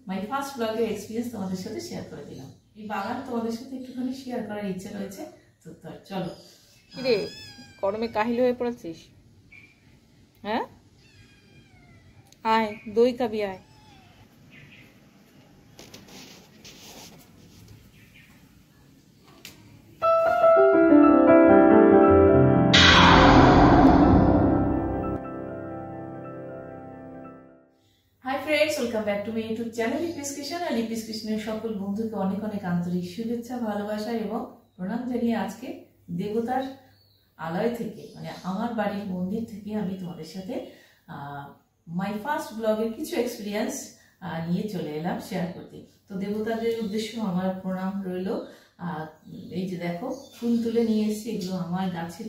My first ব্লগের experience তোমাদের সাথে শেয়ার করে দিলাম। এই বাগান তোমাদের সাথে একটুখানি শেয়ার করার ইচ্ছে রয়েছে। তো চলো। কিরে গরমে কাহিল হয়ে পড়েছিস? হ্যাঁ, আয় দই খাবি, আয়। Hi friends, welcome back to my YouTube channel Lipi's kitchen. আর লিপিস কিচেনের সকল বন্ধুকে অনেক অনেক আন্তরিক শুভেচ্ছা, ভালোবাসা এবং প্রণাম জানিয়ে আজকে দেবতার আলয় থেকে, মানে আমার বাড়ির মন্দির থেকে আমি তোমাদের সাথে মাই ফার্স্ট ব্লগের কিছু এক্সপিরিয়েন্স নিয়ে চলে এলাম শেয়ার করতে। তো দেবতাদের উদ্দেশ্য আমার প্রণাম রইল। এই যে দেখো, ফুল তুলে নিয়ে এসেছি, এগুলো আমার গাছের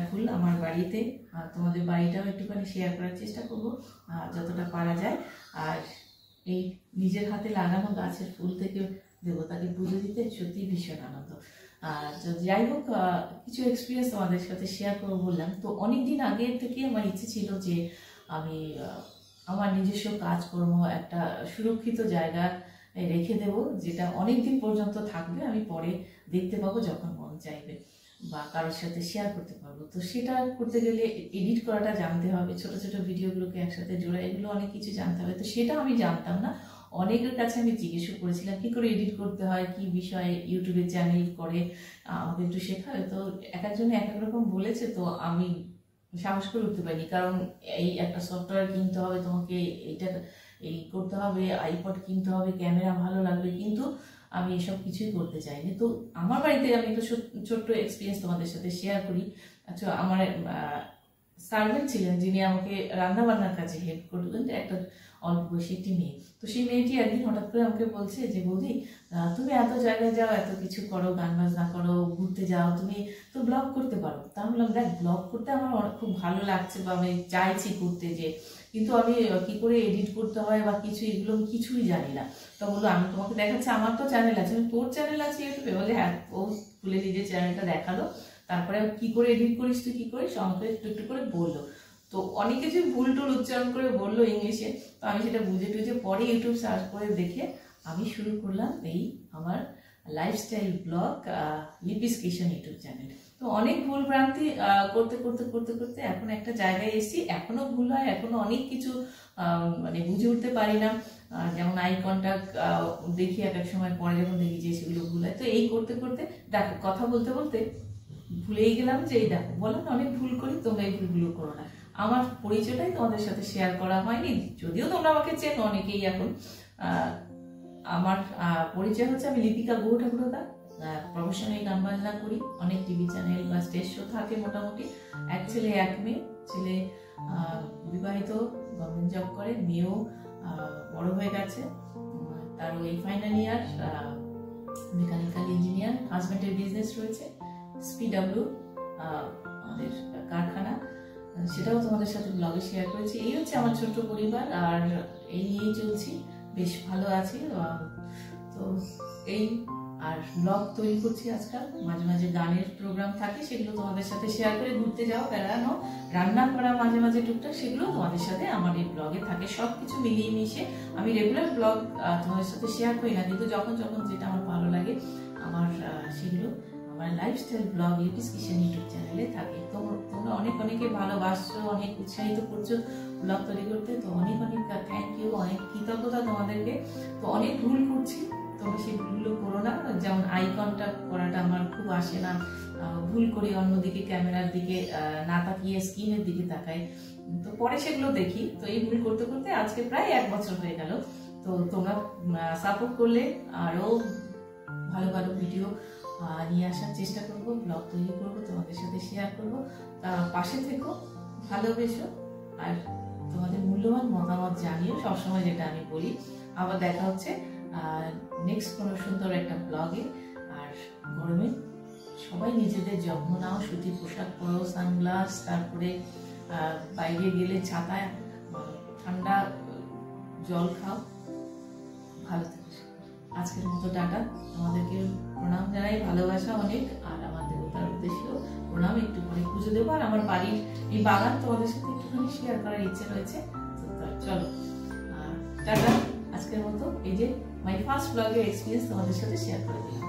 ফুল, আমার বাড়িতে। তোমাদের বাড়িটাও একটুখানি শেয়ার করার চেষ্টা করবো যতটা পারা যায়। আর এই নিজের হাতে লাগানো গাছের ফুল থেকে দেবতাকে পুজো দিতে সত্যি ভীষণ আনন্দ। আর যাই হোক, কিছু এক্সপিরিয়েন্স তোমাদের সাথে শেয়ার করবো বললাম। তো অনেকদিন আগে থেকে আমার ইচ্ছে ছিল যে আমি আমার নিজস্ব কাজকর্ম একটা সুরক্ষিত জায়গা রেখে দেব, যেটা অনেক দিন পর্যন্ত থাকবে, আমি পরে দেখতে পাবো যখন মন চাইবে, বা কারোর সাথে শেয়ার করতে পারবো। তো সেটা করতে গেলে এডিট করাটা জানতে হবে, ছোট ছোট ভিডিওগুলোকে একসাথে জোড়া, এগুলো অনেক কিছু জানতে হবে। তো সেটা আমি জানতাম না। অনেকের কাছে আমি জিজ্ঞেস করেছিলাম কি করে এডিট করতে হয়, কি বিষয়ে ইউটিউবে চ্যানেল করে আমাকে একটু শেখায়। তো এক একজনে এক এক রকম বলেছে, তো আমি সাহস করে উঠতে পারিনি। কারণ এই একটা সফটওয়্যার কিনতে হবে তোমাকে, এইটা এই করতে হবে, আইপড কিনতে হবে, ক্যামেরা ভালো লাগবে, কিন্তু আমি এসব কিছুই করতে চাইনি। তো আমার বাড়িতে আমি একটা ছোট্ট এক্সপিরিয়েন্স তোমাদের সাথে শেয়ার করি। আচ্ছা, আমার সার্ভেন্ট ছিলেন যিনি আমাকে রান্না বান্নার কাজে হেল্প করতেন, একটা অল্প বয়সী একটি মেয়ে। তো সেই মেয়েটি একদিন হঠাৎ করে আমাকে বলছে যে বৌদি, তুমি এত জায়গায় যাও, এত কিছু করো, গান বাজনা করো, ঘুরতে যাও, তুমি তো ব্লগ করতে পারো। তা আমি বললাম, দেখ, ব্লগ করতে আমার খুব ভালো লাগছে বা আমি চাইছি করতে, যে কিন্তু আমি কি করে এডিট করতে হয় বা কিছু, এগুলো কিছুই জানি না। তো বললো, আমি তোমাকে দেখাচ্ছি, আমার তো চ্যানেল আছে। তোর চ্যানেল আছে ইউটিউবে? বলে হ্যাঁ। ও খুলে নিজের চ্যানেলটা দেখালো, তারপরে কি করে এডিট করিস তুই, কি করিস, আমাকে একটু একটু করে বললো। তো অনেক কিছু ভুল টুল উচ্চারণ করে বললো ইংলিশে। তো আমি সেটা বুঝে টুঝে পরে ইউটিউব সার্চ করে দেখে আমি শুরু করলাম এই আমার lifestyle blog Lipi's kitchen YouTube channel. তো অনেক ভুল ভ্রান্তি করতে করতে করতে করতে এখন একটা জায়গায় এসেছি। এখনো ভুল হয়, এখনো অনেক কিছু মানে বুঝে উঠতে পারি না। যেমন আই কন্টাক্ট দেখি এক এক সময়, পরে যখন দেখি যে সেগুলো ভুল হয়। তো এই করতে করতে দেখো, কথা বলতে বলতে ভুলেই গেলাম যে এই দেখো, বলেন অনেক ভুল করি, তোমরা এই ভুলগুলো করো না। আমার পরিচয়টাই তোমাদের সাথে শেয়ার করা হয়নি, যদিও তোমরা আমাকে চেনো অনেকেই এখন। আমার পরিচয় হচ্ছে, আমি লিপিকা গুহ ঠাকুরদা, প্রফেশনাল গান বাজনা করি, অনেক টিভি চ্যানেল বা স্টেজ শো থাকে মোটামুটি। এক ছেলে এক মেয়ে। ছেলে বিবাহিত, গভর্নমেন্ট জব করে, মেয়েও বড় হয়ে গেছে, তার ওই ফাইনাল ইয়ার, মেকানিক্যাল ইঞ্জিনিয়ার। হাজব্যান্ডের বিজনেস রয়েছে SPW, আমাদের কারখানা, সেটাও তোমাদের সাথে ব্লগে শেয়ার করেছি। এই হচ্ছে আমার ছোট্ট পরিবার, আর এই নিয়েই চলছি, বেশ ভালো আছি। তো এই আর ব্লগ তৈরি করছি আজকাল, মাঝে মাঝে গানের প্রোগ্রাম থাকে, সেগুলো তোমাদের সাথে শেয়ার করে, ঘুরতে যাও, বেড়ানো, রান্না করা মাঝে মাঝে টুকটাক, সেগুলো তোমাদের সাথে আমার এই ব্লগে থাকে। সব কিছু মিলিয়ে মিশিয়ে আমি রেগুলার ব্লগ তোমাদের সাথে শেয়ার করি না, কিন্তু যখন যখন যেটা আমার ভালো লাগে আমার সেগুলো আমার lifestyle blog Lipi's kitchen YouTube চ্যানেলে থাকে। তো তোমরা অনেকে ভালোবাসছো, অনেক উৎসাহিত করছো ব্লগ তৈরি করতে। তো অনেক থ্যাংক ইউ, অনেক কৃতজ্ঞতা তোমাদেরকে। তো অনেক ভুল করছি, তোমরা সেই ভুলগুলো করো না। যেমন আই কন্টাক্ট করাটা আমার খুব আসে না, ভুল করি, অন্যদিকে ক্যামেরার দিকে না তাকিয়ে স্ক্রিনের দিকে তাকাই, তো পরে সেগুলো দেখি। তো এই ভুল করতে করতে আজকে প্রায় 1 বছর হয়ে গেল। তো তোমরা সাপোর্ট করলে আরো ভালো ভালো ভিডিও নিয়ে আসার চেষ্টা করবো, ব্লগ তৈরি করবো, তোমাদের সাথে শেয়ার করবো। পাশে থেকো, ভালোবেসো, আর তোমাদের মূল্যবান মতামত জানিও সবসময়, যেটা আমি বলি। আবার দেখা হচ্ছে নেক্সট কোনো সুন্দর একটা ব্লগে। আর গরমে সবাই নিজেদের যত্ন নাও, সুতির পোশাক পরো, সানগ্লাস, তারপরে বাইরে গেলে ছাতায়, ঠান্ডা জল খাও, ভালো থেকো। আজকের মতো টাটা, তোমাদেরকে প্রণাম জানাই, ভালোবাসা অনেক। আর আমার দেবতার উদ্দেশ্যেও প্রণাম, একটু পরে পুজো দেবো। আর আমার বাড়ির এই বাগান তোমাদের সাথে একটুখানি শেয়ার করার ইচ্ছে রয়েছে। তো চলো, টাটা, আজকের মতো এই যে মাই ফার্স্ট ব্লগের এক্সপিরিয়েন্স তোমাদের সাথে শেয়ার করে দিলাম।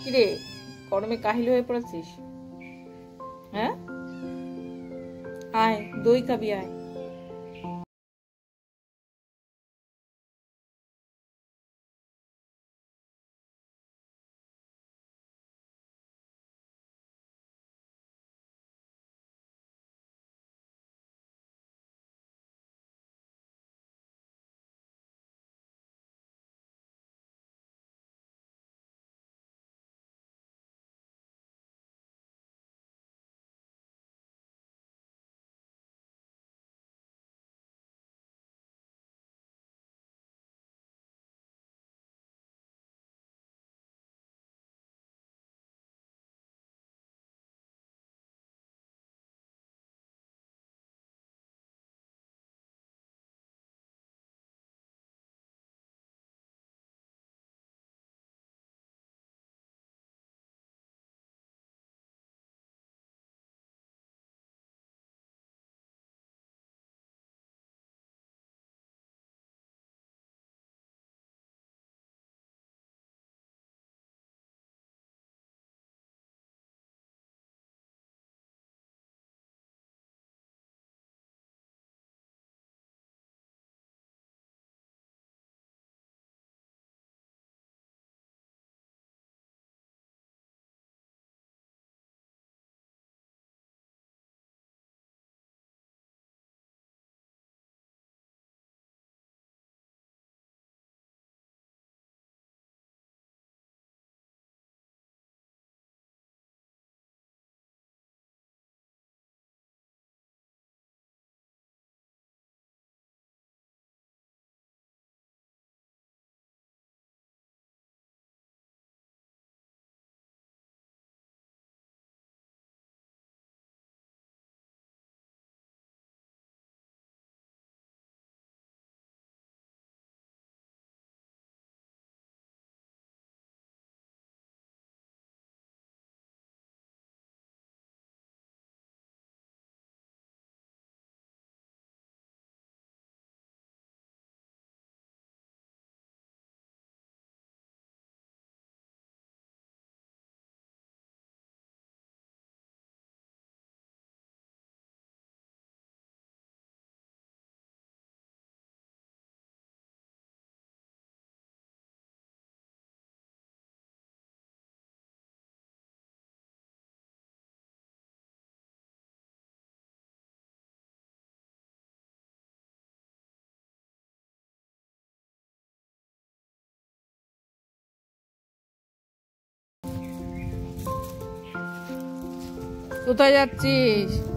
কিরে গরমে কাহিল হয়ে পড়েছিস? হ্যাঁ, আয় দই খাবি আয়। কোথায় যাচ্ছিস?